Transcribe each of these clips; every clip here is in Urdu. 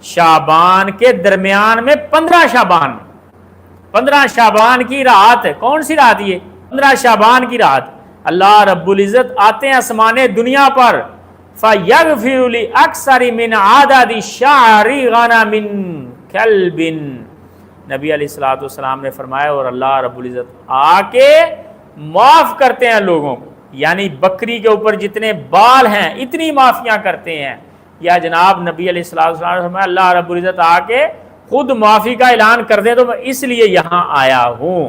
شعبان کے درمیان میں 15 شعبان کی رات، کون سی رات یہ؟ 15 شعبان کی رات اللہ رب العزت آتے ہیں آسمان دنیا پر، فَيَغْفِرُ لِأَكْثَرِ مِنْ عَدَدِ الشَّعْرِ غَنَمٍ كَلْبٍ، نبی علیہ السلام نے فرمایا اور اللہ رب العزت آ کے معاف کرتے ہیں لوگوں کو، یعنی بکری کے اوپر جتنے بال ہیں اتنی معافیاں کرتے ہیں۔ یا جناب نبی علیہ السلام نے فرمایا اللہ رب العزت آ کے خود معافی کا اعلان کر دیں تو میں اس لیے یہاں آیا ہوں،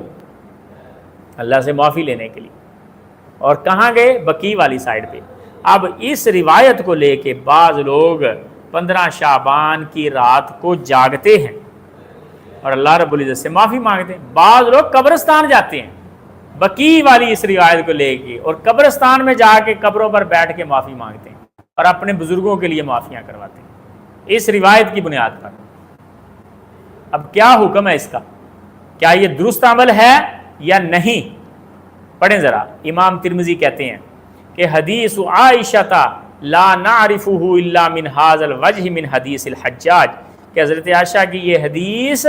اللہ سے معافی لینے کے لیے۔ اور کہاں گئے؟ بقیع والی سائڈ پہ۔ اب اس روایت کو لے کے بعض لوگ 15 شعبان کی رات کو جاگتے ہیں اور اللہ رب العزت سے معافی مانگتے ہیں۔ بعض لوگ قبرستان جاتے ہیں بقیع والی اس روایت کو لے کے، اور قبرستان میں جا کے قبروں پر بیٹھ کے معافی مانگتے ہیں اور اپنے بزرگوں کے لیے معافیاں کرواتے ہیں اس روایت کی بنیاد پر۔ اب کیا حکم ہے اس کا؟ کیا یہ درست عمل ہے یا نہیں؟ پڑھیں ذرا۔ امام ترمذی کہتے ہیں کہ حدیث عائشہ لا نعرفہ الا من ھذا الوجہ من حدیث الحجاج، کہ حضرت عائشہ کی یہ حدیث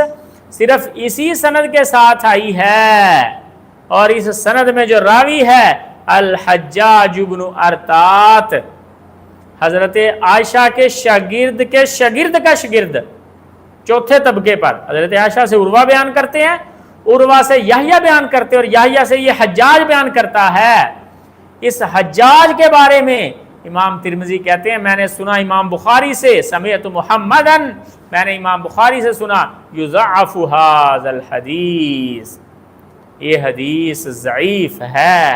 صرف اسی سند کے ساتھ آئی ہے، اور اس سند میں جو راوی ہے الحجاج بن ارطاط، حضرت عائشہ کے شاگرد کا شاگرد، چوتھے طبقے پر۔ حضرت عائشہ سے عروہ بیان کرتے ہیں، عروہ سے یحییٰ بیان کرتے ہیں، اور یحییٰ سے یہ حجاج بیان کرتا ہے۔ اس حجاج کے بارے میں امام ترمذی کہتے ہیں میں نے سنا امام بخاری سے، سمعت محمدن، میں نے امام بخاری سے سنا یضعف ھذا الحدیث، یہ حدیث ضعیف ہے۔